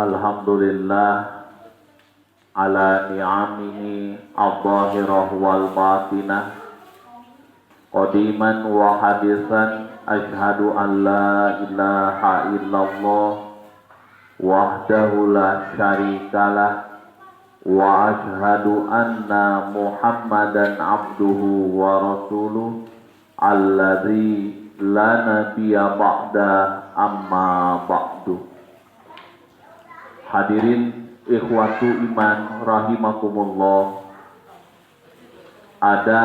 Alhamdulillah ala ni'amihi al-zahirah wal batinah qadiman wa hadisan asyhadu an la ilaha illallah wahdahu la syarikalah wa asyhadu anna muhammadan abduhu wa rasuluh alladzi la nabiyya ba'da amma ba'du. Hadirin ikhwatu iman rahimakumullah, ada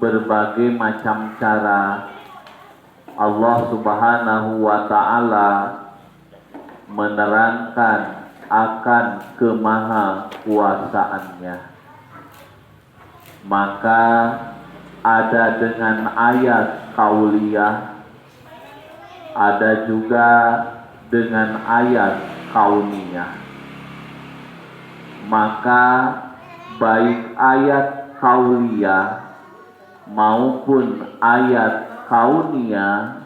berbagai macam cara Allah subhanahu wa ta'ala menerangkan akan kemahakuasaannya. Maka ada dengan ayat qauliyah, ada juga dengan ayat kauniyah. Maka baik ayat kauliyah maupun ayat kauniyah,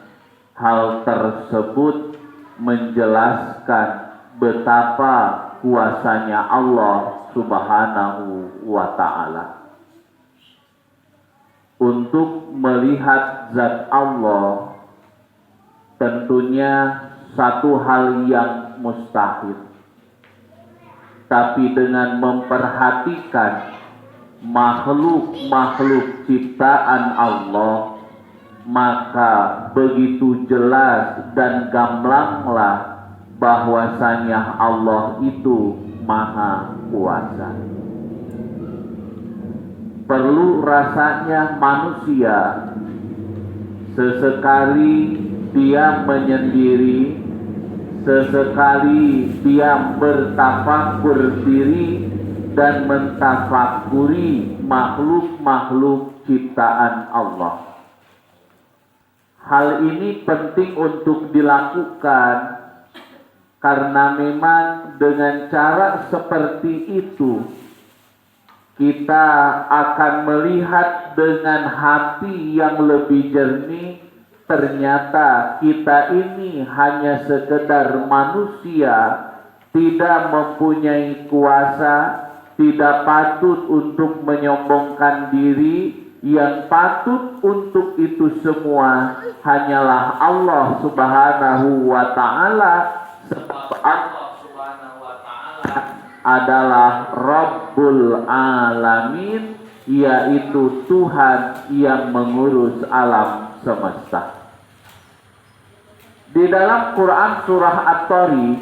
hal tersebut menjelaskan betapa kuasanya Allah subhanahu wa ta'ala. Untuk melihat zat Allah tentunya satu hal yang mustahil, tapi dengan memperhatikan makhluk-makhluk ciptaan Allah, maka begitu jelas dan gamblanglah bahwasanya Allah itu maha kuasa. Perlu rasanya manusia sesekali dia menyendiri, sesekali dia bertafakur diri dan mentafakuri makhluk-makhluk ciptaan Allah. Hal ini penting untuk dilakukan karena memang dengan cara seperti itu kita akan melihat dengan hati yang lebih jernih. Ternyata kita ini hanya sekedar manusia, tidak mempunyai kuasa, tidak patut untuk menyombongkan diri. Yang patut untuk itu semua hanyalah Allah subhanahu wa ta'ala. Sebab Allah subhanahu wa ta'ala adalah Rabbul Alamin, yaitu Tuhan yang mengurus alam semesta. Di dalam Quran surah At-Tariq,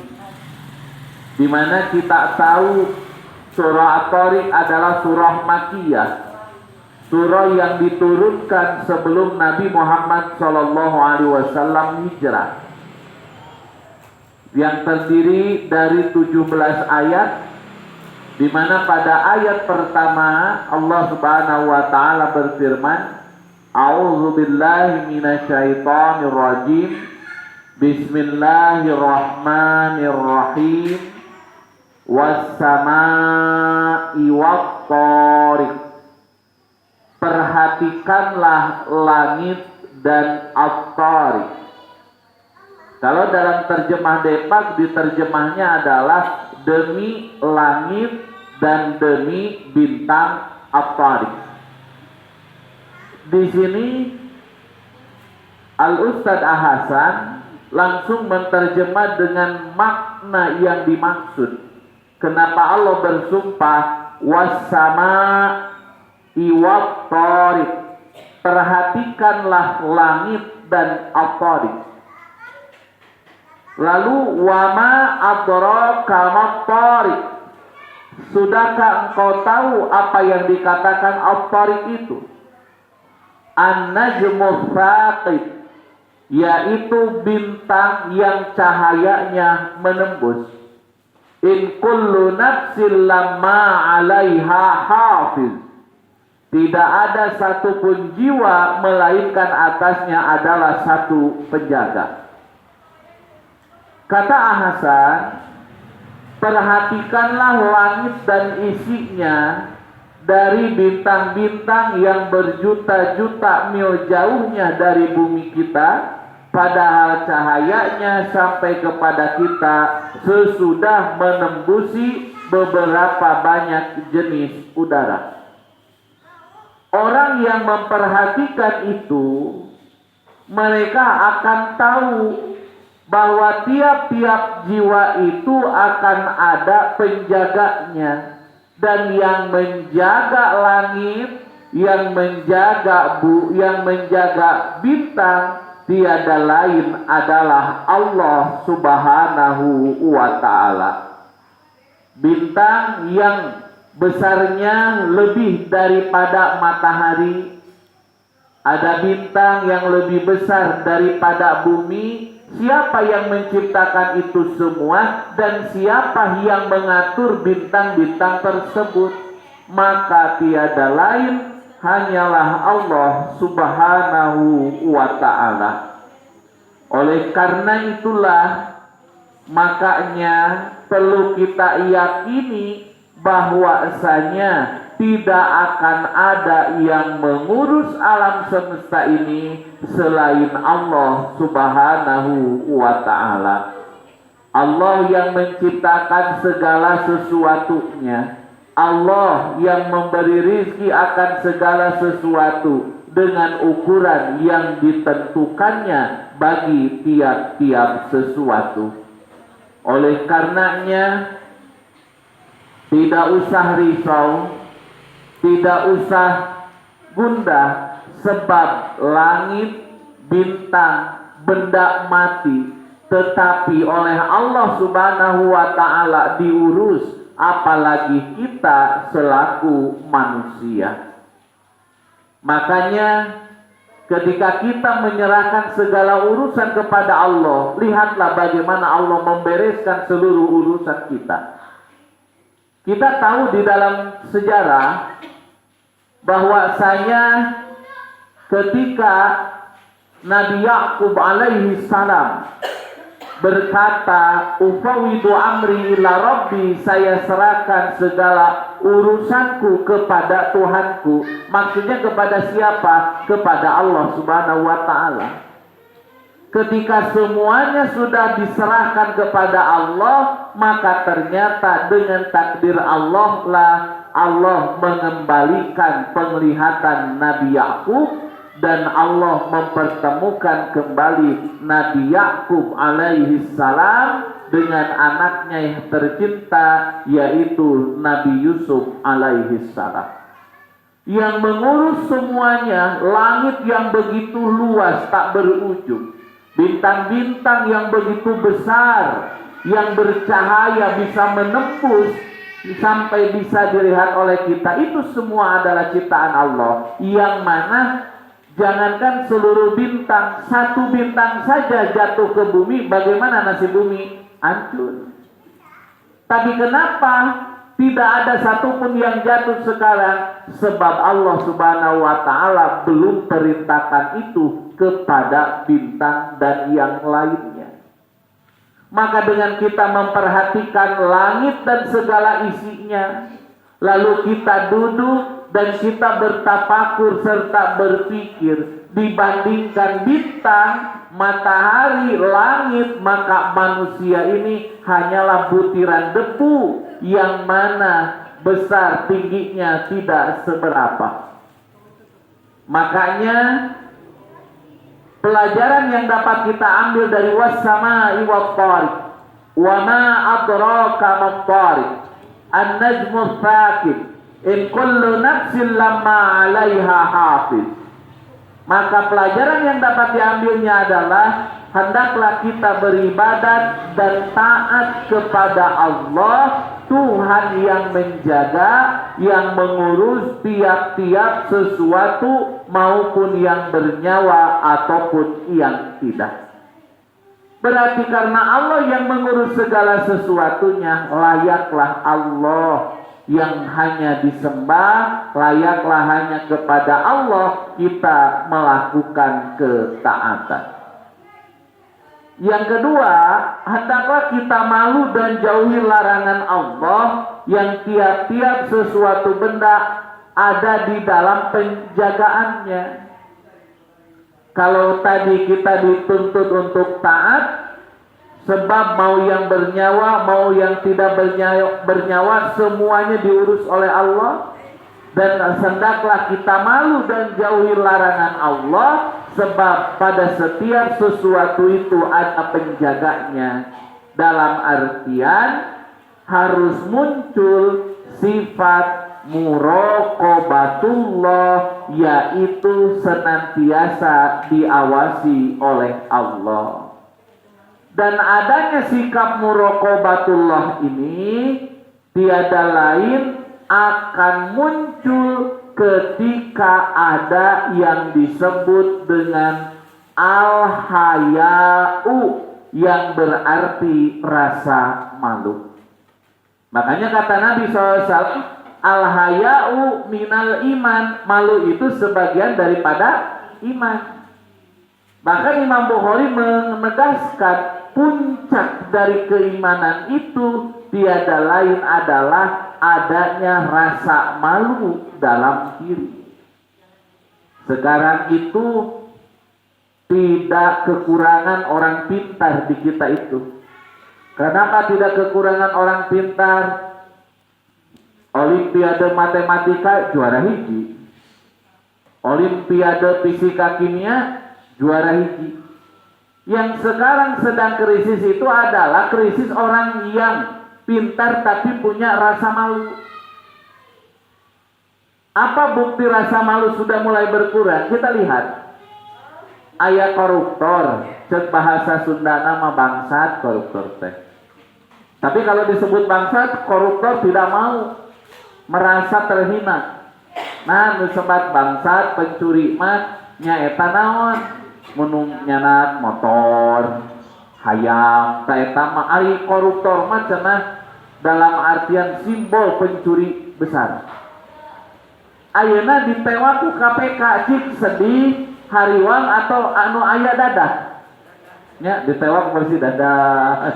di mana kita tahu surah At-Tariq adalah surah Makkiyah, surah yang diturunkan sebelum Nabi Muhammad SAW hijrah, yang terdiri dari 17 ayat, di mana pada ayat pertama Allah Subhanahu wa taala berfirman, A'udzu billahi minasyaitonir rajim. Bismillahirrahmanirrahim. Was-samaa'i wat-thariq. Perhatikanlah langit dan at-thariq. Kalau dalam terjemah Depak, diterjemahnya adalah demi langit dan demi bintang at-thariq. Di sini Al-Ustadz Hasan langsung menterjemah dengan makna yang dimaksud. Kenapa Allah bersumpah was-samaa'i wat-thariq? Perhatikanlah langit dan at-thariq. Lalu wama adraka mat-thariq? Sudahkah engkau tahu apa yang dikatakan at-thariq itu? An-najmu tsaqib, yaitu bintang yang cahayanya menembus. In kullu nafsin lamma 'alaiha hafiz. Tidak ada satupun jiwa melainkan atasnya adalah satu penjaga. Kata Hasan, perhatikanlah langit dan isinya, dari bintang-bintang yang berjuta-juta mil jauhnya dari bumi kita, padahal cahayanya sampai kepada kita sesudah menembusi beberapa banyak jenis udara. Orang yang memperhatikan itu, mereka akan tahu bahwa tiap-tiap jiwa itu akan ada penjaganya, dan yang menjaga langit, yang menjaga bintang tiada lain adalah Allah Subhanahu wa ta'ala. Bintang yang besarnya lebih daripada matahari, ada bintang yang lebih besar daripada bumi. Siapa yang menciptakan itu semua dan siapa yang mengatur bintang-bintang tersebut? Maka tiada lain hanyalah Allah Subhanahu wa ta'ala. Oleh karena itulah, makanya perlu kita yakini bahwasanya tidak akan ada yang mengurus alam semesta ini selain Allah Subhanahu wa ta'ala. Allah yang menciptakan segala sesuatunya, Allah yang memberi rizki akan segala sesuatu dengan ukuran yang ditentukannya bagi tiap-tiap sesuatu. Oleh karenanya, tidak usah risau, tidak usah gundah, sebab langit, bintang, benda mati, tetapi oleh Allah Subhanahu wa ta'ala diurus, apalagi kita selaku manusia. Makanya ketika kita menyerahkan segala urusan kepada Allah, lihatlah bagaimana Allah membereskan seluruh urusan kita. Kita tahu di dalam sejarah bahwasanya ketika Nabi Yakub alaihi salam berkata, "Ufawidu amri ila rabbi," saya serahkan segala urusanku kepada Tuhanku. Maksudnya kepada siapa? Kepada Allah Subhanahu wa ta'ala. Ketika semuanya sudah diserahkan kepada Allah, maka ternyata dengan takdir Allah lah Allah mengembalikan penglihatan Nabi Yakub, dan Allah mempertemukan kembali Nabi Yakub alaihi salam dengan anaknya yang tercinta, yaitu Nabi Yusuf alaihi salam. Yang mengurus semuanya, langit yang begitu luas tak berujung, bintang-bintang yang begitu besar, yang bercahaya bisa menembus sampai bisa dilihat oleh kita, itu semua adalah ciptaan Allah. Yang mana jangankan seluruh bintang, satu bintang saja jatuh ke bumi, bagaimana nasib bumi? Hancur. Tapi kenapa tidak ada satupun yang jatuh sekarang? Sebab Allah Subhanahu wa ta'ala belum perintahkan itu kepada bintang dan yang lainnya. Maka dengan kita memperhatikan langit dan segala isinya, lalu kita duduk dan kita bertafakur serta berpikir, dibandingkan bintang, matahari, langit, maka manusia ini hanyalah butiran debu yang mana besar tingginya tidak seberapa. Makanya pelajaran yang dapat kita ambil dari was-samaa'i wat-thariq, wa ma adraka mat-thariq, an-najmu tsaqib, in kullu nafsin lamma 'alaiha hafiz. Maka pelajaran yang dapat diambilnya adalah hendaklah kita beribadat dan taat kepada Allah, Tuhan yang menjaga, yang mengurus tiap-tiap sesuatu maupun yang bernyawa ataupun yang tidak. Berarti karena Allah yang mengurus segala sesuatunya, layaklah Allah yang hanya disembah, layaklah hanya kepada Allah kita melakukan ketaatan. Yang kedua, hendaklah kita malu dan jauhi larangan Allah yang tiap-tiap sesuatu benda ada di dalam penjagaannya. Kalau tadi kita dituntut untuk taat, sebab mau yang bernyawa, mau yang tidak bernyawa, semuanya diurus oleh Allah. Dan hendaklah kita malu dan jauhi larangan Allah, sebab pada setiap sesuatu itu ada penjaganya. Dalam artian harus muncul sifat muraqabatullah, yaitu senantiasa diawasi oleh Allah. Dan adanya sikap muraqabatullah ini tiada lain akan muncul ketika ada yang disebut dengan al-haya'u, yang berarti rasa malu. Makanya kata Nabi SAW, al-haya'u minal iman, malu itu sebagian daripada iman. Bahkan Imam Bukhari menegaskan puncak dari keimanan itu tiada lain adalah adanya rasa malu dalam diri. Sekarang itu tidak kekurangan orang pintar di kita itu. Kenapa tidak kekurangan orang pintar? Olimpiade matematika juara hiji, Olimpiade fisika kimia juara hiji. Yang sekarang sedang krisis itu adalah krisis orang yang pintar tapi punya rasa malu. Apa bukti rasa malu sudah mulai berkurang? Kita lihat. Aya koruptor, cek bahasa Sunda nama bangsat koruptor teh. Tapi kalau disebut bangsat, koruptor tidak mau, merasa terhina. Nah, nusebat bangsat pencuri mah nyaeta naon? Munung nyanat motor, hayam, taeta mah ari koruptor mah cenah dalam artian simbol pencuri besar. Ayeuna ditewak ku KPK cik sedih hariwang atau anu aya dadah nya ditewak bersih dadah.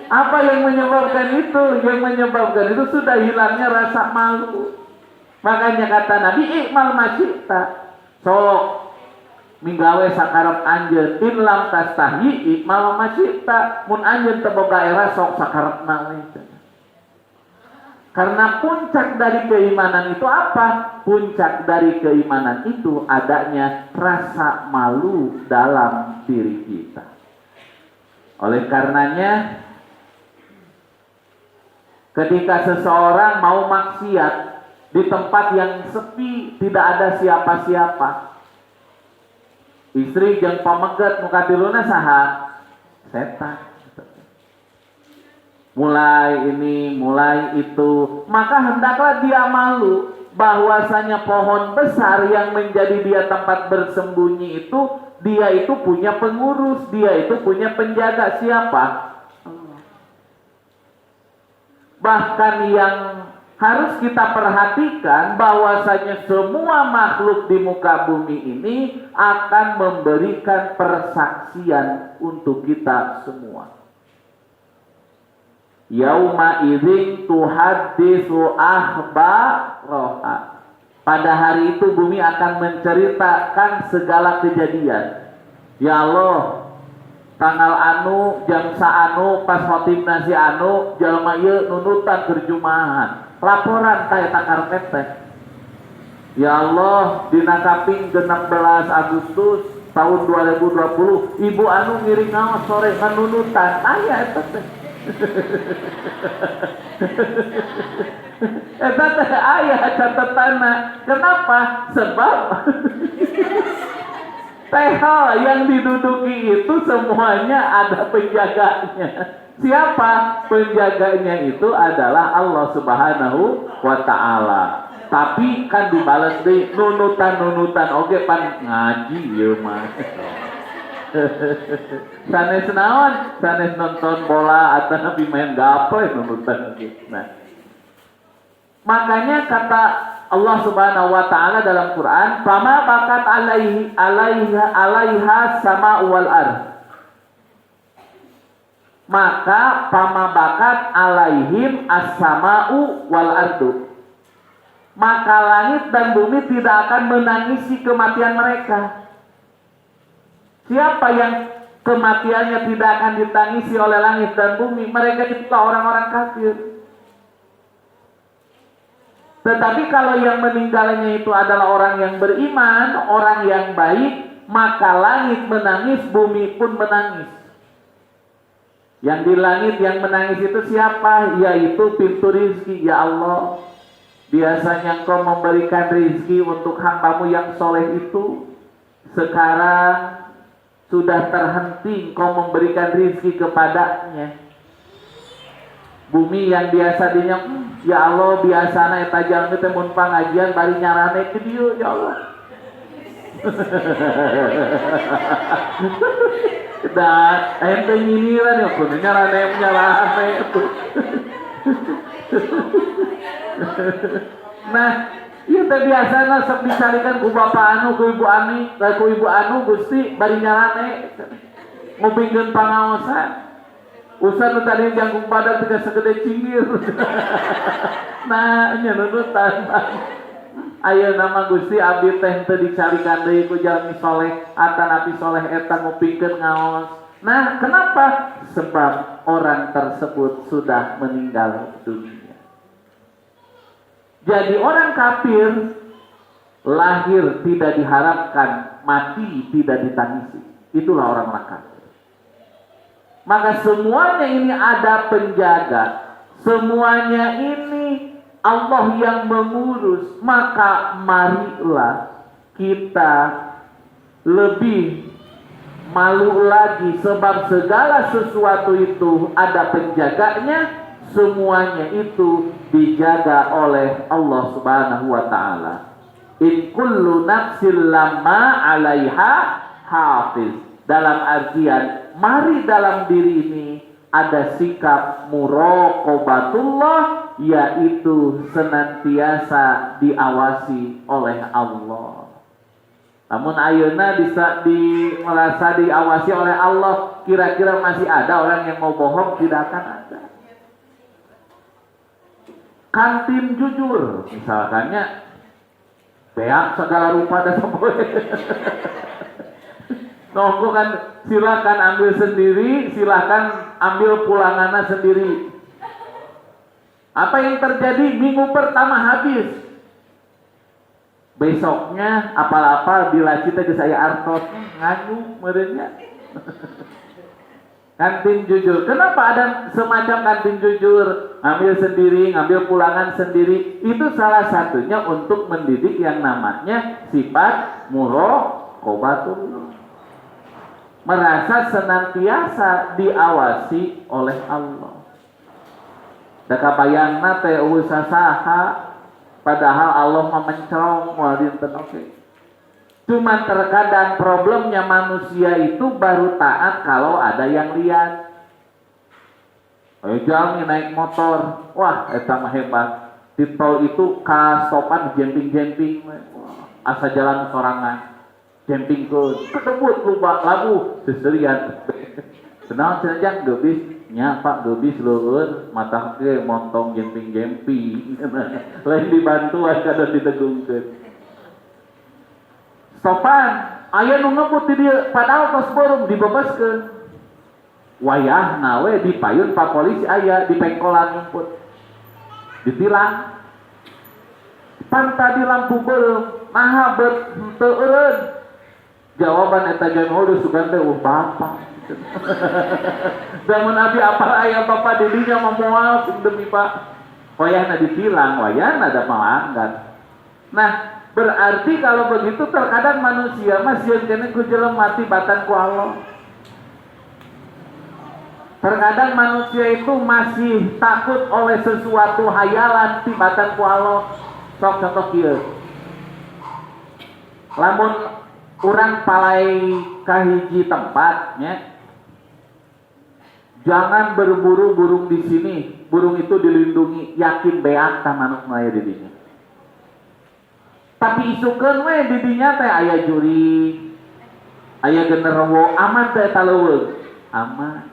Apa yang menyebabkan itu? Yang menyebabkan itu sudah hilangnya rasa malu. Makanya kata Nabi, ikmal masyita, sok minggawe sakarep anjeun, in lam tastahi ikmal masyita, mun anjeun teu boga era sok sakarepna we. Karena puncak dari keimanan itu apa? Puncak dari keimanan itu adanya rasa malu dalam diri kita. Oleh karenanya, ketika seseorang mau maksiat di tempat yang sepi, tidak ada siapa-siapa, istri jeung pameget muka tiluna saha? Setan. Mulai ini, mulai itu, maka hendaklah dia malu bahwasanya pohon besar yang menjadi dia tempat bersembunyi itu, dia itu punya pengurus, dia itu punya penjaga. Siapa? Allah. Bahkan yang harus kita perhatikan bahwasanya semua makhluk di muka bumi ini akan memberikan persaksian untuk kita semua. Yauma idzin tuhaddisu akhbaraha. Pada hari itu bumi akan menceritakan segala kejadian. Ya Allah, tanggal anu, jam saanu, pas khotib nasi anu, jalma ieu nunutan kerjumahan. Laporan ta eta karpet teh. Ya Allah, dina kaping 16 Agustus tahun 2020, ibu anu ngiring ngaos sore nganunutan. Aya eta teh. Eta teh aya catatanna. Kenapa? Sebab teh yang diduduki itu semuanya ada penjaganya. Siapa? Penjaganya itu adalah Allah Subhanahu wa ta'ala. Tapi kan dibales deh nunutan-nunutan oge pan ngaji ieu mah. Sanes naon? Sanes nonton bola atau nabi main gaple nunutan gitu. Nah, makanya kata Allah Subhanahu wa ta'ala dalam Quran, "Fama bakat alaiha sama wal ard." Maka fama bakat alaihim as-sama'u wal ardu. maka langit dan bumi tidak akan menangisi kematian mereka. Siapa yang kematiannya tidak akan ditangisi oleh langit dan bumi? Mereka itu orang-orang kafir. Tetapi kalau yang meninggalnya itu adalah orang yang beriman, orang yang baik, maka langit menangis, bumi pun menangis. Yang di langit yang menangis itu siapa? Yaitu pintu rizki. Ya Allah, biasanya Engkau memberikan rizki untuk hamba-Mu yang soleh itu. Sekarang sudah terhenti Engkau memberikan rizki kepadanya. Bumi yang biasa dinya, ya Allah biasana eta jalmi teh mun pangajian bari nyarane ke dieu ya Allah. Dan ente nyinyiran ya kudu nyarane itu. Nah, ieu teh biasana sok dicarikan ku bapak anu, ku ibu ani, ku ibu anu Gusti bari nyarane ngupingkeun pangaosan. Usan nu tadi jangkung padat teh segede cingir. Nah, nya nunutan. Ayeuna nama Gusti abdi teh teu dicarikan deui ku jalmi soleh, atanapi soleh eta ngupingkeun ngaos. Nah, kenapa? Sebab orang tersebut sudah meninggal dunia. Jadi orang kafir lahir tidak diharapkan, mati tidak ditangisi. Itulah orang kafir. Maka semuanya ini ada penjaga, semuanya ini Allah yang mengurus. Maka marilah kita lebih malu lagi, sebab segala sesuatu itu ada penjaganya, semuanya itu dijaga oleh Allah Subhanahu wa taala. In kullu nafsin lamma 'alaiha hafiz. Dalam artian, mari dalam diri ini ada sikap muraqabatullah, yaitu senantiasa diawasi oleh Allah. Namun ayeuna merasa diawasi oleh Allah, kira-kira masih ada orang yang mau bohong? Tidak akan ada. Kantin jujur, misalkannya beak segala rupa dan boleh. Nongko kan silakan ambil sendiri, silakan ambil pulangannya sendiri. Apa yang terjadi? Minggu pertama habis. Besoknya apa-apa bila kita ke saya artos nganu merenya. Kantin jujur. Kenapa ada semacam kantin jujur? Ambil sendiri, ngambil pulangan sendiri. Itu salah satunya untuk mendidik yang namanya sifat muraqabatullah. Merasa senantiasa diawasi oleh Allah. Da kabayangna teh usaha saha, padahal Allah memencerong moal dinten oke. Cuma terkadang problemnya manusia itu baru taat kalau ada yang lihat. Ayo jalmi naik motor, wah eta mah hebat. Di tol itu kastopan jemping-jemping, asa jalan sorangan. Jemping ke ketebut lupa labu seserian. Senang senjang gebis nya Pak gebis leueur mata ge montong jemping-jemping. Lain dibantu kada ditegungkeun. Sopan aya nu ngebut di dieu padahal tos beureum dibebaskeun. Wayahna we dipayun Pak polisi aya di pengkolan nyumput. Ditilang. Pan tadi lampu beureum naha beut teu eureun. Jawaban eta jangan sugan teh bapak. Zaman abi apal aya bapak didinya memoal demi Pak. Wayahna ditilang, wayahna ada melanggar. Nah, berarti kalau begitu terkadang manusia masih kene ku jelema mati batan ku Allah. Terkadang manusia itu masih takut oleh sesuatu hayalan tibatan ku Allah. Sok contoh kieu. Lamun urang palai kahiji tempatnya, jangan berburu burung di sini, burung itu dilindungi, yakin beak tah manuk aya di dinya. Tapi isukeun we di dinya teh aya juri, aya genderuwo, aman teh eta leuweung, aman.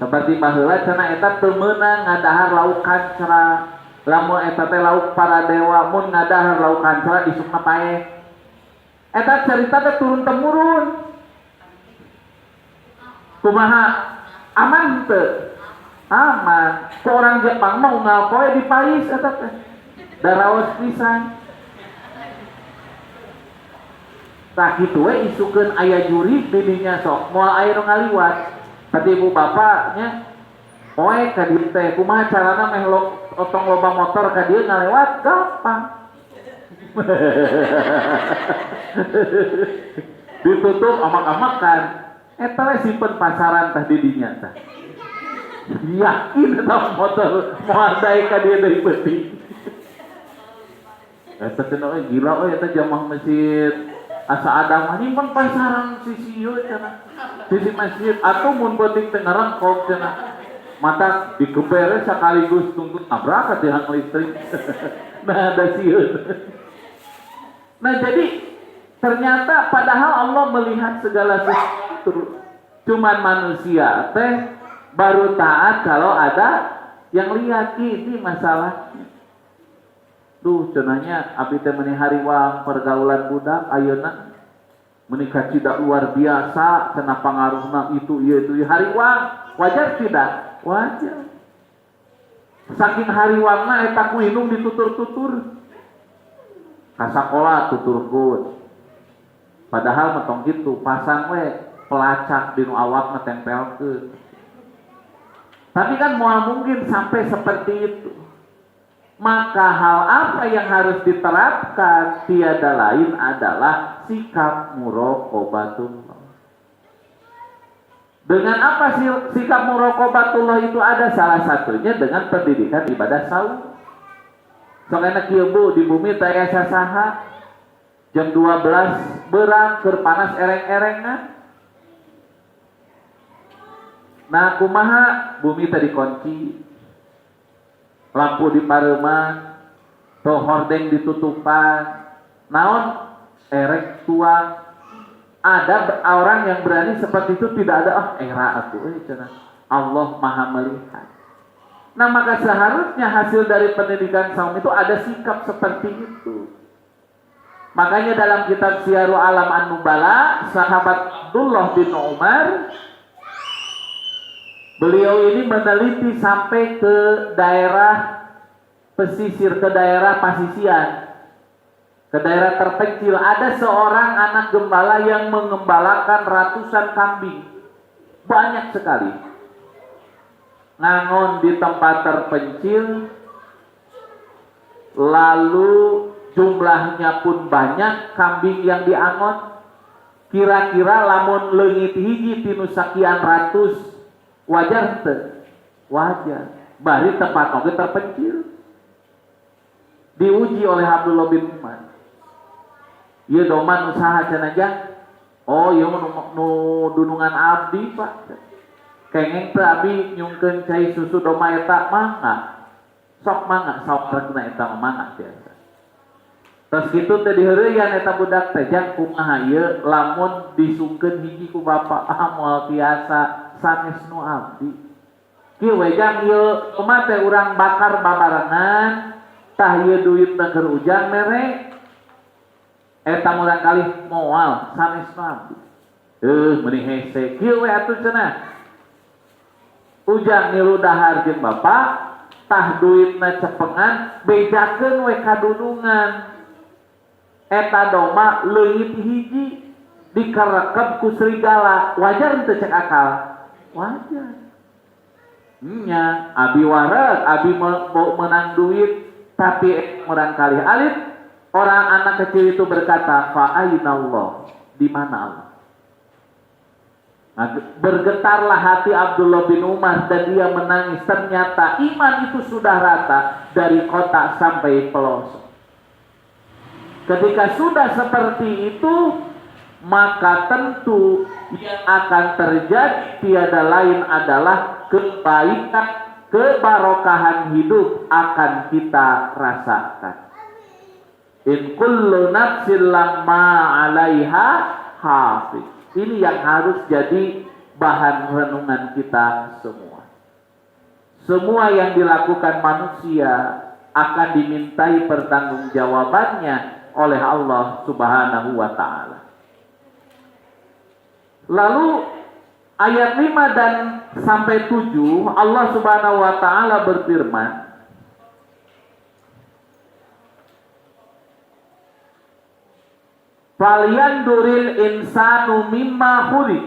Seperti baheula cenah eta teu meunang ngadahar lauk kancra, Lamun eta teh lauk para dewa mun ngadahar lauk kancra isukna paeh. Eta cerita teh turun temurun. Kumaha? Aman teu? Aman. Ku orang Jepang mah unggal poe di pais eta teh. Daraos pisan. Tah kitu we isukeun aya juri di dinya sok moal aya nu ngaliwat. Tadi ibu bapaknya poe ka dieu teh kumaha carana meh otong loba motor ka dieu ngalewat gampang. Ditutup amak-amakan. Eta we simpen pasaran tah di dinya tah. Yakin eta motor moal dae ka dieu deui peuting. Eta teh gila euy eta jamaah masjid asa ada mah nyimpen pasaran sisi ieu cenah. Sisi masjid atuh mun peuting teh ngarengkok cenah. Mata dikebere sekaligus tunggu nabrak tiang listrik. Nah ada sieun. Nah jadi ternyata padahal Allah melihat segala sesuatu. Cuman manusia teh baru taat kalau ada yang lihat. Ini masalahnya. Duh cenanya abdi teh meuni hariwang pergaulan budak ayeuna menikah tidak luar biasa cenah pangaruhna itu ieu hariwang wajar tidak? Wajar. Saking hariwangna eta ku indung ditutur-tutur. Ka sakola tuturkeun. Padahal metong kitu pasang we pelacak dinu awakna tempelkeun. Tapi kan moal mungkin sampai seperti itu. Maka hal apa yang harus diterapkan tiada lain adalah sikap muraqabatullah. Dengan apa sikap muraqabatullah itu ada? Salah satunya dengan pendidikan ibadah saum. Soalnya kieu Bu di bumi teh aya saha jam 12 berang keur panas ereng-erengan. Nah kumaha bumi teh dikunci. Lampu dipareuman, toh hordeng ditutupan, naon erek tuang. Ada orang yang berani seperti itu tidak ada era atuh cenah. Allah Maha melihat. Nah maka seharusnya hasil dari pendidikan saum itu ada sikap seperti itu. Makanya dalam kitab Syiarul Alam An-Nubala, sahabat Abdullah bin Umar beliau ini meneliti sampai ke daerah pesisir, ke daerah pasisian, ke daerah terpencil. Ada seorang anak gembala yang mengembalakan ratusan kambing, banyak sekali. Ngangon di tempat terpencil, lalu jumlahnya pun banyak kambing yang diangon. Kira-kira lamun leungit hiji tinu sakian ratus wajar teu? Wajar. Bari tempat oge terpencil. Diuji oleh Abdullah bin Umar. Ieu doman usaha cenah aja. Oh, ieu nu dunungan abdi, Pak. Kengeng teu abdi nyungkeun cai susu doma eta mangga. Sok mangga sawarna eta mangga biasa. Terus kitu teh diheureuyan eta budak teh jang kumaha ieu lamun disungkeun hiji ku bapa moal biasa sanes nu abdi. Kieu we jang ieu kumaha teh urang bakar babarengan tah ieu duitna keur ujang mere eta murang kalih moal sanes nu abdi. Meuni hese kieu we atuh cenah. Ujang nilu dahar jeung bapa tah duitna cepengan bejakeun we kadudungan. Eta doma leungit hiji dikarekep ku serigala, wajar teu cek akal? Wajar. Nya abi wareg, abi mau menang duit, tapi orang kali alit orang anak kecil itu berkata, fa aina Allah? Di mana Allah? Nah, bergetarlah hati Abdullah bin Umar dan dia menangis. Ternyata iman itu sudah rata dari kota sampai pelosok. Ketika sudah seperti itu, maka tentu yang akan terjadi tiada lain adalah kebaikan, kebarokahan hidup akan kita rasakan. In kullu nafsin lamma 'alaiha hafiz. Ini yang harus jadi bahan renungan kita semua. Semua yang dilakukan manusia akan dimintai pertanggungjawabannya oleh Allah Subhanahu wa taala. Lalu ayat 5 dan sampai 7 Allah Subhanahu wa taala berfirman, "Falyanduril insanu mimma khuliq."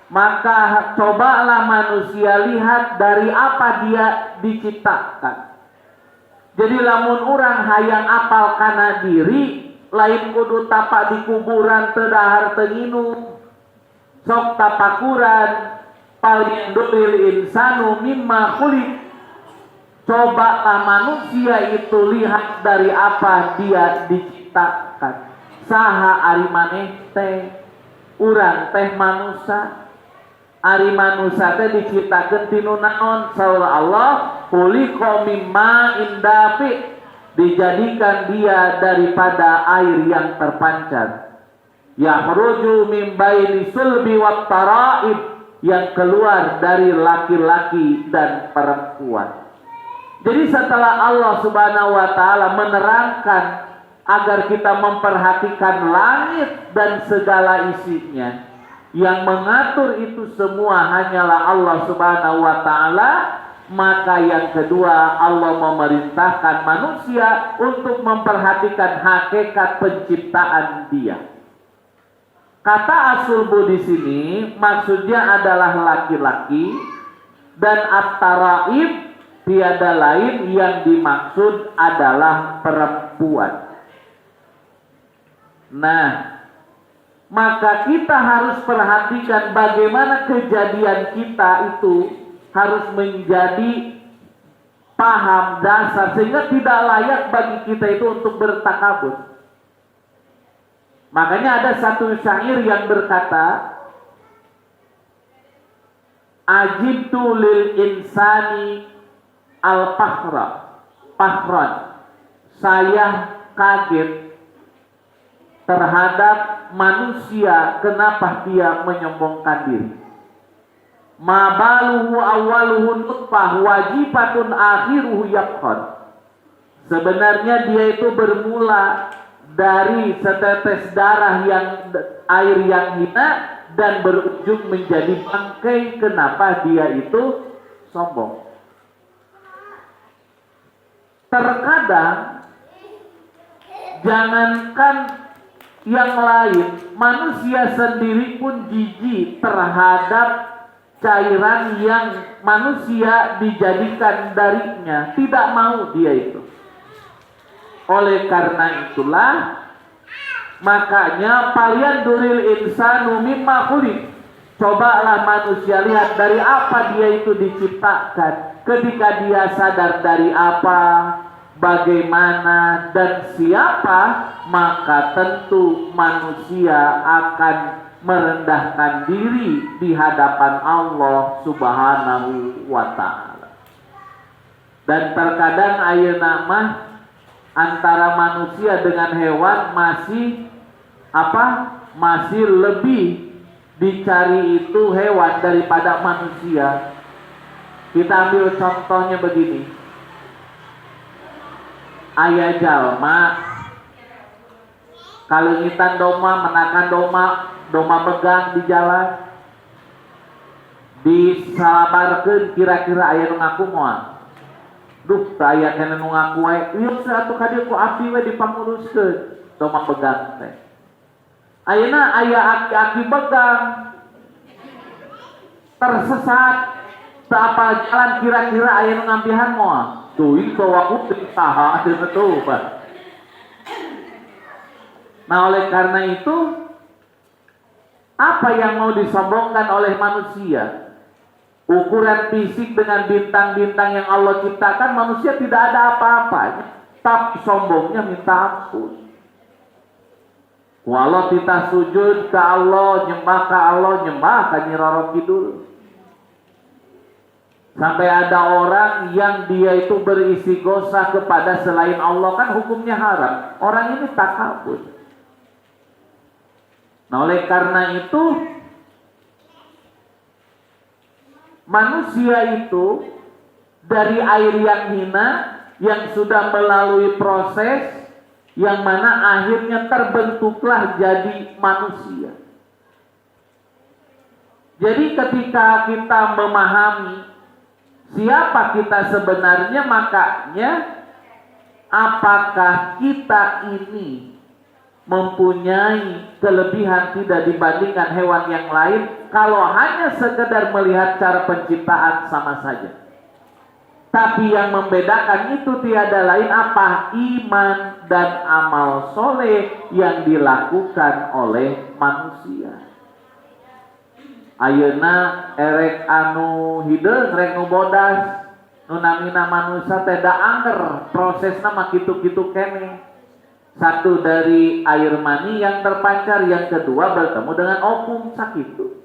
Maka cobalah manusia lihat dari apa dia diciptakan. Jadi lamun urang hayang apal kana diri, lain kudu tapak di kuburan teu dahar teu nginum. Sok tapakuran, falyanduril insanu mimma khuliq. Cobalah manusia itu lihat dari apa dia diciptakan. Saha ari maneh teh? Urang teh manusia. Ari manusia teh diciptakeun tinu naon? Saur Allah, khuliqa mimma indafi, dijadikan dia daripada air yang terpancar. Yakhruju min baini sulbi wat taraib, yang keluar dari laki-laki dan perempuan. Jadi setelah Allah Subhanahu wa taala menerangkan agar kita memperhatikan langit dan segala isinya, yang mengatur itu semua hanyalah Allah Subhanahu wa taala, maka yang kedua Allah memerintahkan manusia untuk memperhatikan hakikat penciptaan dia. Kata asulbu di sini maksudnya adalah laki-laki, dan at-taraib tiada lain yang dimaksud adalah perempuan. Nah, maka kita harus perhatikan bagaimana kejadian kita itu harus menjadi paham dasar sehingga tidak layak bagi kita itu untuk bertakabur. Makanya ada satu syair yang berkata, "Ajibtu lil insani al-fahran." Saya kaget terhadap manusia, kenapa dia menyombongkan diri. Ma baluhu awwaluhu nutfah wajibatun akhiruhu yabqan. Sebenarnya dia itu bermula dari setetes darah yang air yang hina dan berujung menjadi bangkai. Kenapa dia itu sombong? Terkadang jangankan yang lain, manusia sendiri pun jijik terhadap cairan yang manusia dijadikan darinya. Tidak mau dia itu. Oleh karena itulah, makanya falyanduril insanu mimma khuliq. Cobalah manusia lihat dari apa dia itu diciptakan. Ketika dia sadar dari apa, bagaimana dan siapa, maka tentu manusia akan merendahkan diri di hadapan Allah Subhanahu wa taala. Dan terkadang ayeuna mah antara manusia dengan hewan masih lebih dicari itu hewan daripada manusia. Kita ambil contohnya begini. Ayah jalma kalungitan doma, menakan doma begang di jalan, disalabarkeun kira-kira aya nu ngaku moal. Duh, aya kana nu ngaku wae. Ieu atuh ka dieu ku abdi we dipanguruskeun doma begang teh. Ayeuna aya aki-aki begang tersesat teu apal jalan, kira-kira aya nu ngampihan moal. Tuh bawa putih saha itu Pak. Nah, oleh karena itu, apa yang mau disombongkan oleh manusia? Ukuran fisik dengan bintang-bintang yang Allah ciptakan, manusia tidak ada apa-apanya, tapi sombongnya minta ampun. Walau kita sujud ke Allah, nyembah ke Allah, nyembah ke Nyi Roro Kidul. Sampai ada orang yang dia itu berisi gosah kepada selain Allah, kan hukumnya haram. Orang ini takabur. Nah, oleh karena itu manusia itu dari air yang hina yang sudah melalui proses yang mana akhirnya terbentuklah jadi manusia. Jadi ketika kita memahami siapa kita sebenarnya, makanya apakah kita ini mempunyai kelebihan tidak dibandingkan hewan yang lain? Kalau hanya sekedar melihat cara penciptaan sama saja. Tapi yang membedakan itu tiada lain apa? Iman dan amal soleh yang dilakukan oleh manusia. Ayeuna erek anu hideung rek nu bodas, nu namina manusia teh da angger, prosesna mah kitu-kitu keneh. Satu dari air mani yang terpancar, yang kedua bertemu dengan opung, sakitu.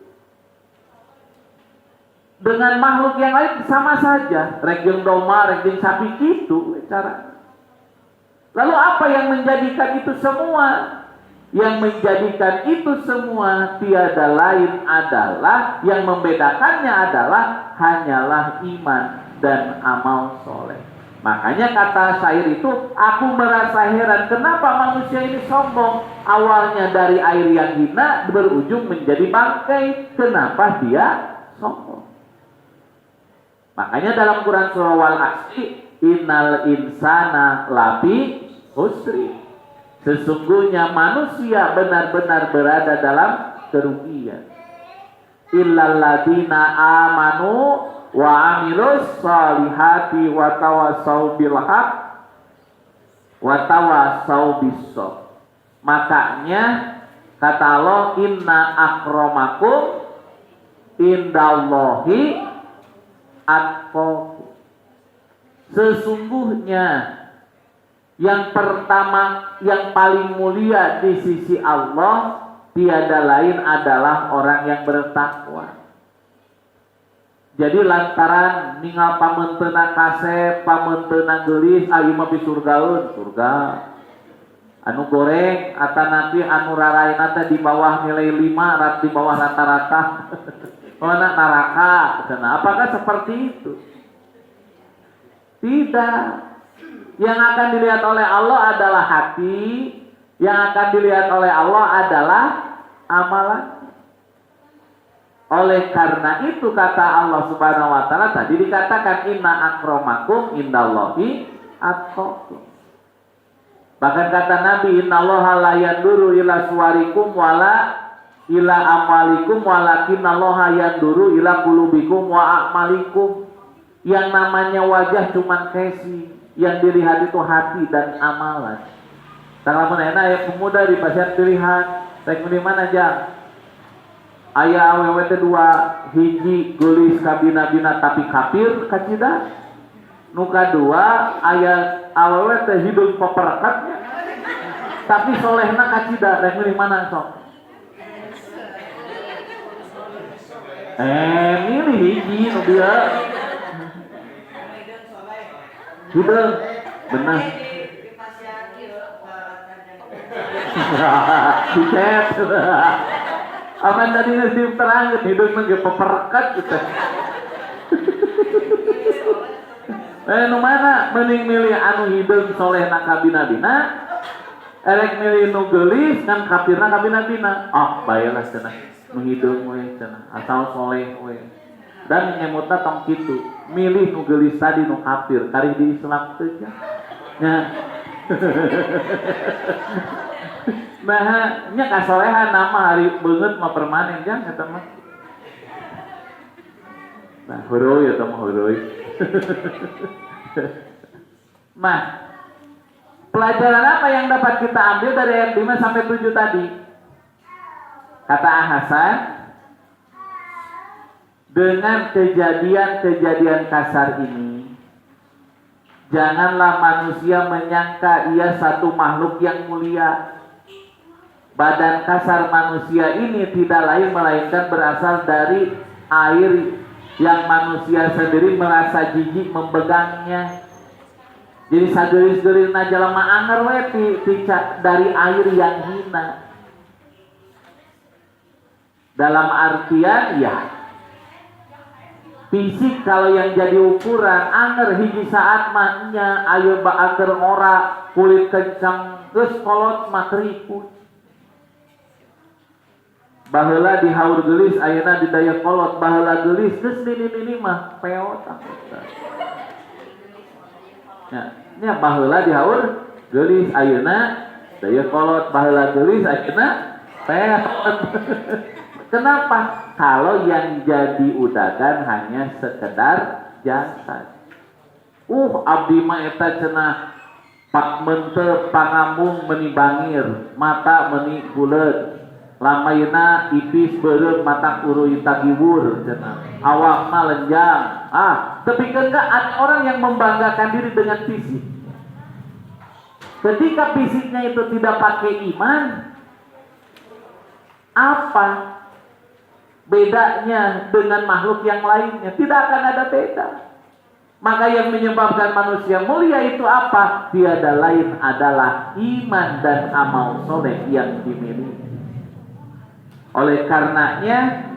Dengan makhluk yang lain sama saja, rek jeung domba, rek jeung sapi gitu cara. Lalu apa yang menjadikan itu semua? Yang menjadikan itu semua tiada lain adalah, yang membedakannya adalah hanyalah iman dan amal soleh. Makanya kata syair itu, aku merasa heran kenapa manusia ini sombong. Awalnya dari air yang hina berujung menjadi bangkai. Kenapa dia sombong? Makanya dalam Quran surah Wal-Asri, innal insana lafi husri. Sesungguhnya manusia benar-benar berada dalam kerugian. Illal ladina amanu wa amilus salihati wa tawassaw bil haq wa tawassaw bis sabr. Makanya kata Allah, inna akramakum indallahi atqakum. Sesungguhnya yang pertama, yang paling mulia di sisi Allah tiada lain adalah orang yang bertakwa. Jadi lantaran ningal pamenteuna kasep, pamenteuna geulis, ayeuna mah pisurgaeun, surga. Anu goreng ata nanti anu raraina teh di bawah nilai 5, rat di bawah rata-rata. Mana neraka, apakah seperti itu? Tidak. Yang akan dilihat oleh Allah adalah hati, yang akan dilihat oleh Allah adalah amalan. Oleh karena itu kata Allah Subhanahu wa taala tadi dikatakan inna akramakum indallahi atqakum. Bahkan kata Nabi, innallaha la yanduru ila suwarikum wala ila amalikum walakinallaha yanduru ila qulubikum wa a'malikum. Yang namanya wajah cuman casing, yang dilihat itu hati dan amalan. Tanglamun enak ya pemuda di pasar dilihat, rek di mana aja? Aya awewe teh dua, hiji geulis kabina-bina tapi kafir kacida. Nu kadua aya awewe teh hideung peperekatnya tapi solehna kacida, rek di mana sok? Milih hiji nu dia. Hideung benar. Dicet. Aman tadi nasi terang hidup nge peperkat gitu. Nu mana mending milih anu hideung soleh na kabina-bina, erek milih nu geulis kan kafirna kabina-bina. Oh, baelah cenah. Nu hideung we cenah, asal soleh we. Dan nyemutna tong kitu, milih nu geulis tadi nu kafir, kari di Islam teh nya. Nah, nya kasolehan nama hari beungeut mah permanen jang eta mah. Nah, heureui eta mah heureui. Nah, pelajaran apa yang dapat kita ambil dari ayat 5 sampai 7 tadi? Kata Hasan, dengan kejadian-kejadian kasar ini, janganlah manusia menyangka ia satu makhluk yang mulia. Badan kasar manusia ini tidak lain melainkan berasal dari air yang manusia sendiri merasa jijik memegangnya. Jadi sagelis-gelisna jalema anger we dari air yang hina. Dalam artian ya Fisik kalau yang jadi ukuran anger hiji saat mahnya ayo anger ora kulit kencang geus kolot mah keriput. Baheula dihaur geulis ayeuna di daya kolot baheula geulis geus nini mah peot. Ya, nya baheula dihaur geulis ayeuna daya kolot baheula geulis ayeuna peot. Kenapa? Kalau yang jadi udagan hanya sekedar jasad. Abdi mah eta cenah pak mente pangambung meni bangir, mata meni buleut. Lamayna ipis beureum mata urui tagiwur cenah. Awak mah lenjang. Tepikeun ka ada orang yang membanggakan diri dengan fisik. Ketika fisiknya itu tidak pakai iman, apa bedanya dengan makhluk yang lainnya? Tidak akan ada beda. Maka yang menyebabkan manusia mulia itu apa? Tiada lain adalah iman dan amal soleh yang dimiliki. Oleh karenanya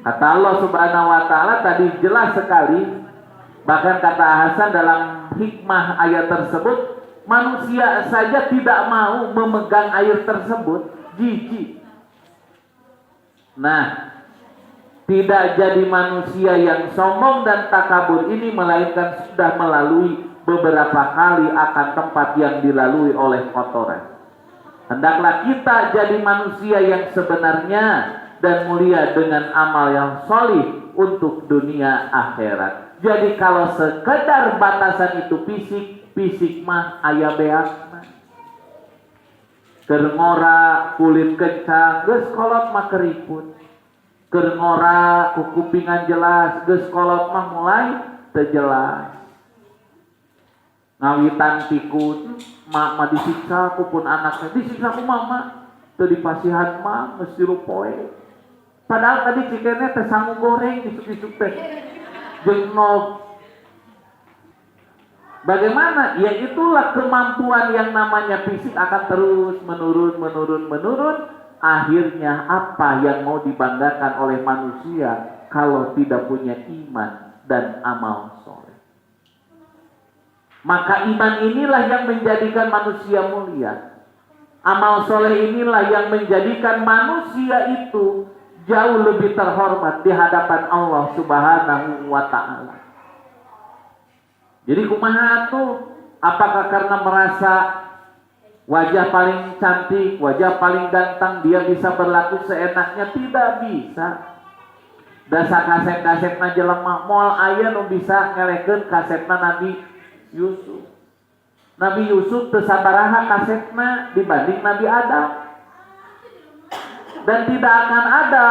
kata Allah Subhanahu wa taala tadi jelas sekali, bahkan kata Hasan dalam hikmah ayat tersebut, manusia saja tidak mau memegang air tersebut, jijik. Nah, tidak jadi manusia yang sombong dan takabur ini, melainkan sudah melalui beberapa kali akan tempat yang dilalui oleh kotoran. Hendaklah kita jadi manusia yang sebenarnya dan mulia dengan amal yang solih untuk dunia akhirat. Jadi kalau sekedar batasan itu fisik mah aya beakna. Keur ngora kulit kencang geus kolot mah keriput. Keur ngora ku kupingan jelas geus kolot mah mulai teu jelas. Ngawitan pikun mak mah disiksa ku pun anaknya disiksa ku mama teu dipasihan mah mesti rupoe. Padahal tadi cikene teh sangu goreng disuk-disuk teh jeung nog. Bagaimana? Ya itulah kemampuan yang namanya fisik akan terus menurun. Akhirnya apa yang mau dibanggakan oleh manusia kalau tidak punya iman dan amal soleh? Maka iman inilah yang menjadikan manusia mulia. Amal soleh inilah yang menjadikan manusia itu jauh lebih terhormat di hadapan Allah Subhanahu wa ta'ala. Jadi kumaha tuh? Apakah karena merasa wajah paling cantik, wajah paling ganteng, dia bisa berlaku seenaknya? Tidak bisa. Dasar kaset-kasetna jelema moal aya nu bisa ngelekeun kasetna Nabi Yusuf. Nabi Yusuf teu sabaraha kasetna dibanding Nabi Adam. Dan tidak akan ada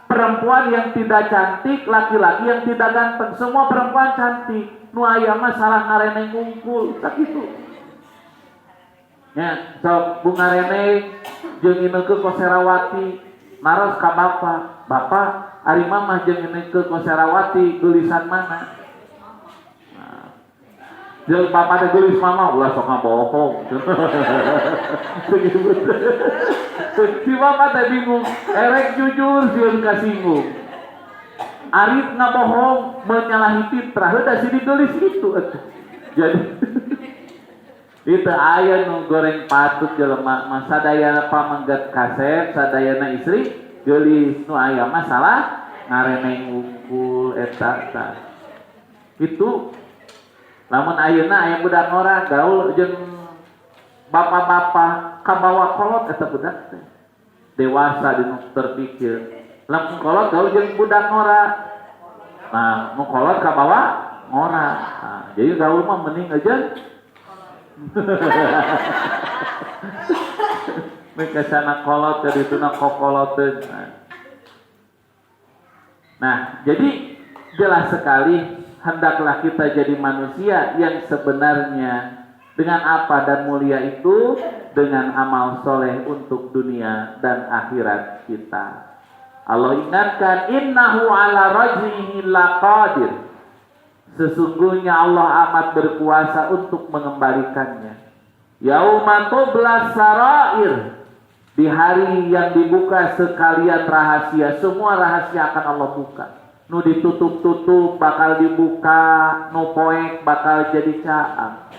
perempuan yang tidak cantik, laki-laki yang tidak ganteng. Semua perempuan cantik. Nu aya mah salah ngareneng ngungkul sakitu. Nya sok Bu ngareneng jeung ineukeun Koserawati naros ka bapa. Bapak ari mah jeung ineukeun Koserawati geulisan mana? Jeung papa teh geulis mama ulah sok ngabohong. Si papa teh bingung, erek jujur sieun kasinggung. Arif ngabohong menyalahi fitrah, heuda si digeulis itu atuh. Jadi itu aya nu goreng patut jelema mah sadayana pamanggat kaset, sadayana istri geulis, nu aya masalah ngareneng unggul eta. Itu lamun ayeuna aya budak ngora gaul jeung bapak-bapak kabawa kolot eta budak teh. Dewasa dinu terpikir. Lamun kolot gaul jeung budak ngora. Nah, nu kolot kabawa ngora. Nah, jadi gaul mah mending aja. Mereka sana kolot dari tuna kokoloteun. Nah, jadi jelas sekali hendaklah kita jadi manusia yang sebenarnya dengan apa dan mulia itu dengan amal soleh untuk dunia dan akhirat kita. Allah ingatkan innahu ala raj'ihi laqadir. Sesungguhnya Allah amat berkuasa untuk mengembalikannya. Yauma tublas sarair. Di hari yang dibuka sekalian rahasia, semua rahasia akan Allah buka. Nu ditutup-tutup bakal dibuka, nu poek bakal jadi caang.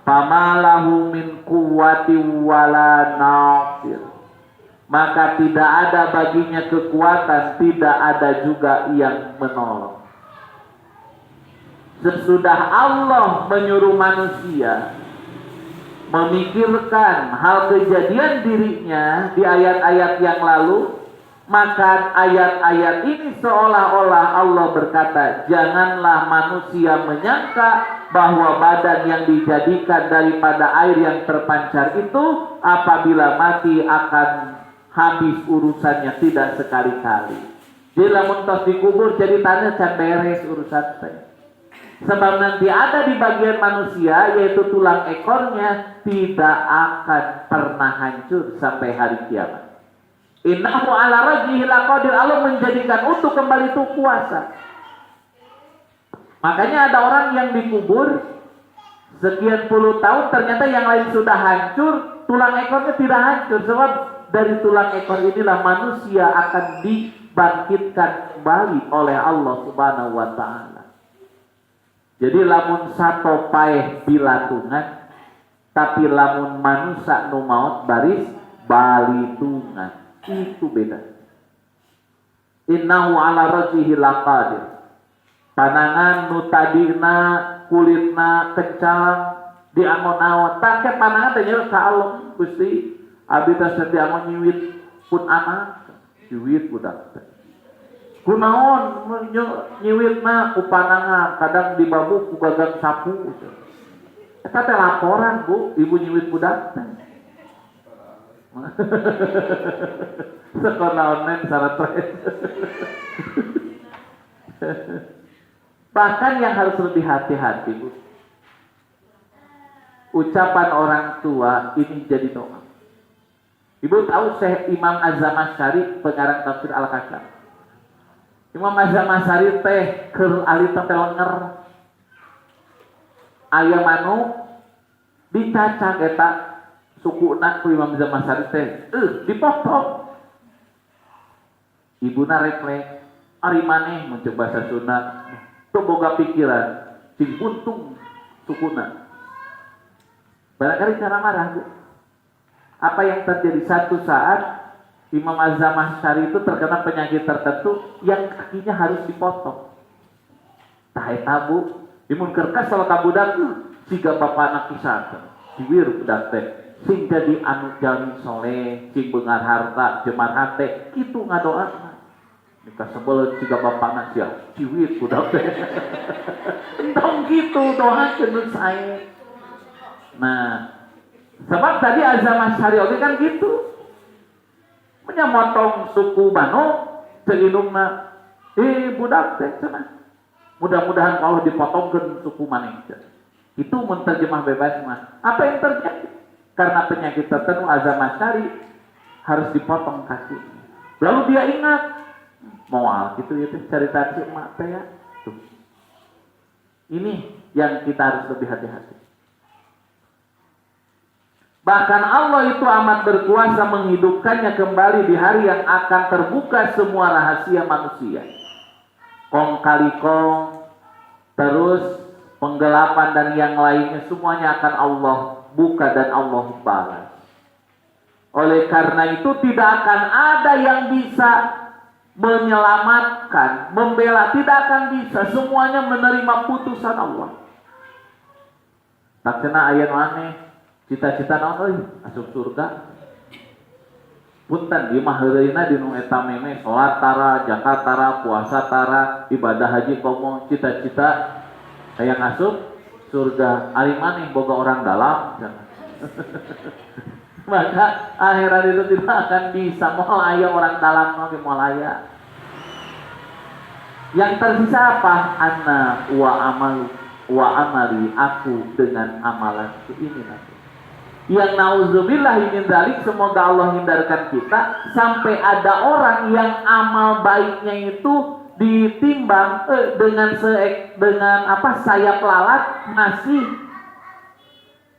Famalahu min quwwati wala nasir. Maka tidak ada baginya kekuatan, tidak ada juga yang menolong. Sesudah Allah menyuruh manusia memikirkan hal kejadian dirinya di ayat-ayat yang lalu, maka ayat-ayat ini seolah-olah Allah berkata, janganlah manusia menyangka bahwa badan yang dijadikan daripada air yang terpancar itu apabila mati akan habis urusannya, tidak sekali-kali. Jadi lamun tos dikubur jadi tanah can beres urusan teh. Sebab nanti ada di bagian manusia, yaitu tulang ekornya, tidak akan pernah hancur sampai hari kiamat. Innahu ala raj'ihi laqadir. Allah menjadikan untuk kembali itu kuasa. Makanya ada orang yang dikubur sekian puluh tahun, ternyata yang lain sudah hancur, tulang ekornya tidak hancur. Sebab dari tulang ekor inilah manusia akan dibangkitkan kembali oleh Allah Subhanahu wa ta'ala. Jadi lamun sato paeh bilatungan, tapi lamun manusia nu maot baris balitungan, itu beda. Innahu ala raj'ihi laqadir. Panangan nu tadina kulitna kencang diangon-angon, take panangan teh ka Allah Gusti abdi teh diangon nyiwit pun anak nyiwit budak teh. Kunaon nyiwitna ku panangan kadang dibabuk ku gagang sapu. Eta teh laporan Bu, ibu nyiwit budak teh. Sekolah online syarat Bahkan yang harus lebih hati-hati Bu, ucapan orang tua ini jadi doa. Ibu tahu Syekh Imam Azam Asy'ari pengarang tafsir Al-Kasyaf. Imam Azam Asy'ari teh keur alif teh lenger. Aya manuk dicacak eta sukuna ku Imam Azam Asy'ari teh dipotong. Ibuna refleks, ari maneh mencoba bahasa Sunda, teu boga pikiran, cing buntung sukuna. Barangkali cara marah Bu. Apa yang terjadi satu saat Imam Azam Asy'ari itu terkena penyakit tertentu yang kakinya harus dipotong. Tah eta Bu, imun kerkas kalau ka budak siga bapana kisah diwir budak teh sing jadi anu jalmi soleh, sing beungar harta, jemar hate, kitu ngadoana. Nika sebel siga bapana sia, ciwit budak teh. Entong kitu doakeun sae. Nah, sebab tadi Azam Asy'ari oge kan gitu. Menyamotong suku Banu telinungna budak teh cenah. Mudah-mudahan Allah dipotongkeun suku maneh. Itu mun terjemah bebas mah. Apa yang terjadi? Karena penyakit tertentu Azam Asy'ari harus dipotong kaki. Lalu dia ingat moal gitu ya teh carita si emak teh ya. Tuh. Ini yang kita harus lebih hati-hati. Bahkan Allah itu amat berkuasa menghidupkannya kembali di hari yang akan terbuka semua rahasia manusia. Kong kali kong, terus penggelapan dan yang lainnya semuanya akan Allah buka dan Allah balas. Oleh karena itu tidak akan ada yang bisa menyelamatkan, membela, tidak akan bisa. Semuanya menerima putusan Allah. Tak kena ayat aneh. Cita-cita naon euy asup surga. Punten di mah heureuna di nu eta meme salat tara, zakat tara, puasa tara, ibadah haji komo, cita-cita hayang asup surga. Ari maneh boga orang dalam. Maka akhirat itu tidak akan bisa moal aya orang dalam mah moal aya. Yang tersisa apa? Ana wa amali, aku dengan amalanku ini nanti. Yang nauzubillah min dzalik, semoga Allah hindarkan kita sampai ada orang yang amal baiknya itu ditimbang dengan sayap lalat masih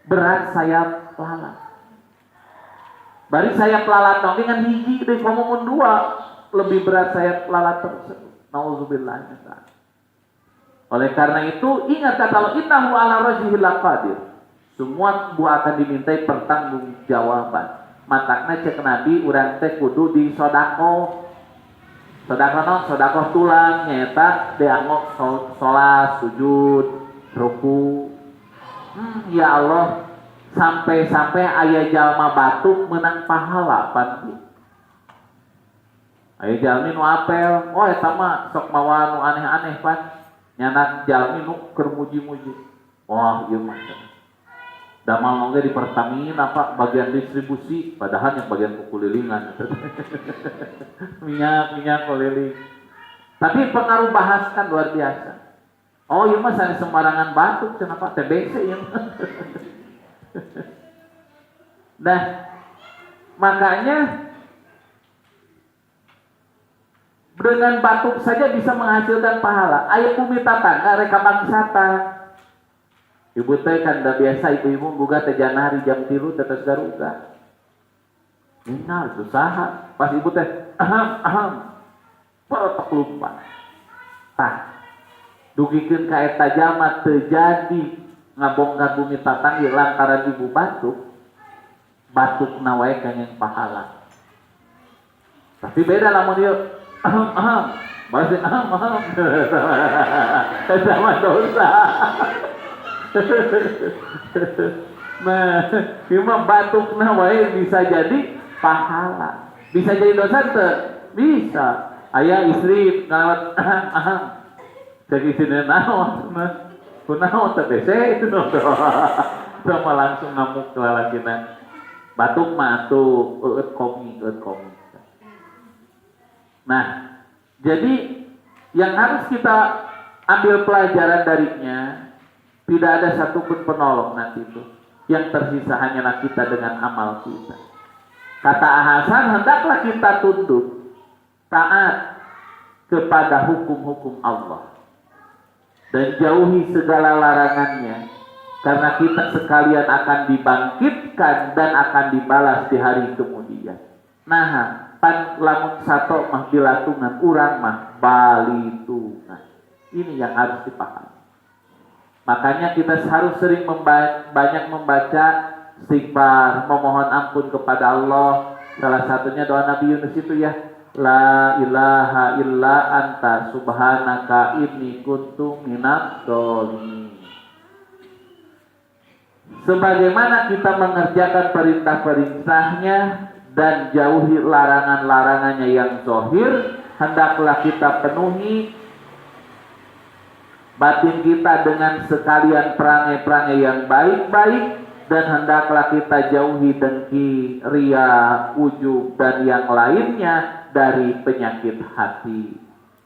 berat sayap lalat. Bari sayap lalat dengan hiji deui komo mun dua lebih berat sayap lalat tersebut. Nauzubillah. Oleh karena itu ingat kata Allah, innahu ala rajihil laqadir. Semua buah akan dimintai pertanggungjawaban. Matakna cek Nabi urang teh kudu di sodako. Sodako tulang nyata dianggo salat, sujud, ruku. Ya Allah, sampai aya jalma batuk menang pahala pasti. Aya jalmi nu apel, oh eta mah sok mawa nu aneh-aneh pan. Nyanak jalmi nu keur muji-muji. Wah, ieu mah. Damal nongge di Pertamina Pak, bagian distribusi, padahal yang bagian kulilingan. minyak keliling. Tapi pengaruh bahas kan luar biasa. Oh iya mas, ada sembarangan batuk, kenapa TBC ya? Nah, makanya dengan batuk saja bisa menghasilkan pahala. Ayo bumi tatangga reka bangsata. Ibu teh kan dah biasa ibu-ibu boga teh janari jam 3 tetes garuga. Ingat susah. Pas ibu teh aham. Perotok lupa. Tah. Dugikeun ka eta jalma teu jadi ngabongkar bumi tatang lantaran ibu batuk. Batukna wae kenging pahala. Tapi beda lamun ieu aham. Bahasa aham. Eta mah dosa. Nah, cuma batuk wae bisa jadi pahala, bisa jadi dosa teh, bisa. Ayah istri ngawat cek istri naon, kunaon teh bese itu no, sama langsung ngamuk ke lalakina. Batuk mah tuh eueut komi. Nah, jadi yang harus kita ambil pelajaran darinya. Tidak ada satupun penolong nanti itu. Yang tersisa hanyalah kita dengan amal kita. Kata Hasan, hendaklah kita tunduk, taat kepada hukum-hukum Allah. Dan jauhi segala larangannya. Karena kita sekalian akan dibangkitkan dan akan dibalas di hari kemudian. Nah, pan lamun sato mah dilatungan, urang mah balitungan. Ini yang harus dipahami. Makanya kita harus sering banyak membaca istighfar, memohon ampun kepada Allah. Salah satunya doa Nabi Yunus itu ya, la ilaha illa anta subhanaka inni kuntu minadz dzalimin. Sebagaimana kita mengerjakan perintah-perintahnya dan jauhi larangan-larangannya yang zahir, hendaklah kita penuhi batin kita dengan sekalian perangai-perangai yang baik-baik, dan hendaklah kita jauhi dengki, ria, ujub dan yang lainnya dari penyakit hati.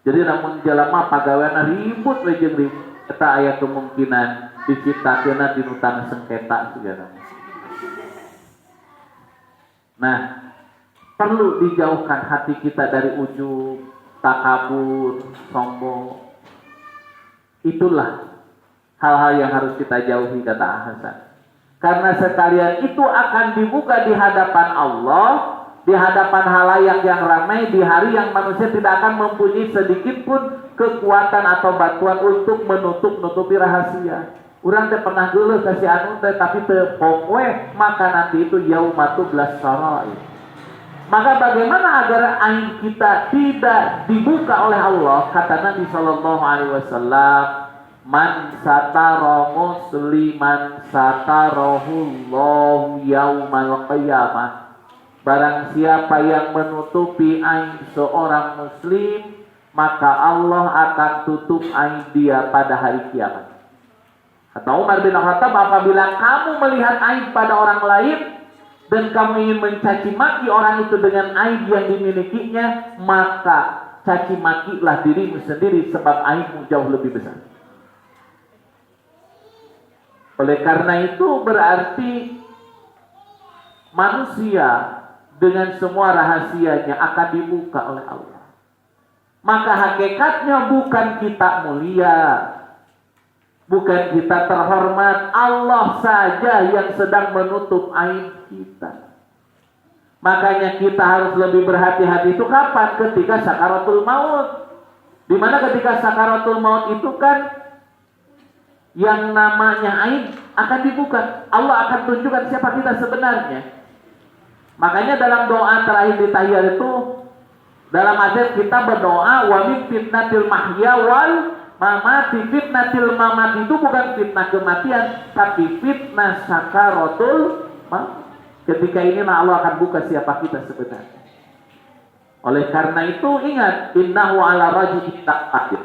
Jadi namun jelema pagaweana ribut we jeung ribut, eta aya kemungkinan diciptakeunna dinu tanah sengketa segala. Nah, perlu dijauhkan hati kita dari ujub, takabur, sombong. Itulah hal-hal yang harus kita jauhi, kata Hasan. Karena sekalian itu akan dibuka di hadapan Allah, di hadapan halayak yang ramai, di hari yang manusia tidak akan mempunyai sedikit pun kekuatan atau bantuan untuk menutup-nutupi rahasia. Urang teh pernah geuleuh kasih anu teh tapi teu pong we, maka nanti itu yaumatu blas sarai. Maka bagaimana agar aib kita tidak dibuka oleh Allah? Kata Nabi sallallahu alaihi wasallam, man satara musliman satarahullahu yaumal qiyamah. Barang siapa yang menutupi aib seorang muslim, maka Allah akan tutup aib dia pada hari kiamat. Kata Umar bin Khattab, apabila kamu melihat aib pada orang lain dan kamu ingin mencaci maki orang itu dengan aib yang dimilikinya, maka caci makilah dirimu sendiri sebab aibmu jauh lebih besar. Oleh karena itu berarti manusia dengan semua rahasianya akan dibuka oleh Allah. Maka hakikatnya bukan kita mulia, bukan kita terhormat, Allah saja yang sedang menutup aib kita. Makanya kita harus lebih berhati-hati itu kapan? Ketika sakaratul maut. Dimana ketika sakaratul maut itu kan yang namanya aib akan dibuka. Allah akan tunjukkan siapa kita sebenarnya. Makanya dalam doa terakhir di tahiyat itu, dalam ayat kita berdoa wa min fitnatil mahya wal mamati. Fitnatil mamati itu bukan fitnah kematian, tapi fitnah sakaratul maut. Ketika inilah Allah akan buka siapa kita sebenarnya. Oleh karena itu ingat, innahu ala rajulin taqadir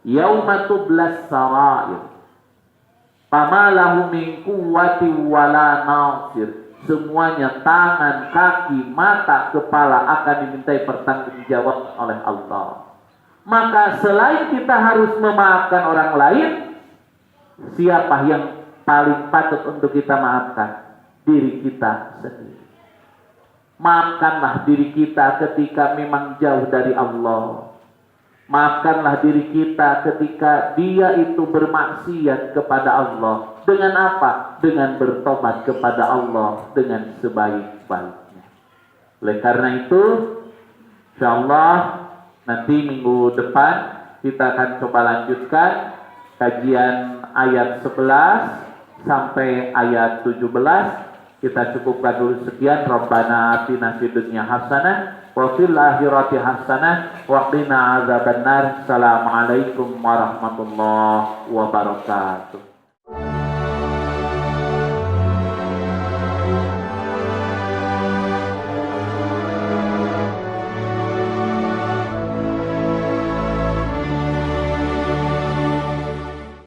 yauma tublas sarair fama lahu min quwwati wala nasir. Semuanya tangan, kaki, mata, kepala akan dimintai pertanggungjawab oleh Allah. Maka selain kita harus memaafkan orang lain, siapa yang paling patut untuk kita maafkan? Diri kita sendiri. Maafkanlah diri kita ketika memang jauh dari Allah. Maafkanlah diri kita ketika dia itu bermaksiat kepada Allah. Dengan apa? Dengan bertobat kepada Allah dengan sebaik-baiknya. Oleh karena itu, insyaallah nanti minggu depan kita akan coba lanjutkan kajian ayat 11 sampai ayat 17. Kita cukupkan dulu sekian. Rabbana atina fid dunya hasanah wa fil akhirati hasanah wa qina adzabannar. Assalamualaikum warahmatullahi wabarakatuh.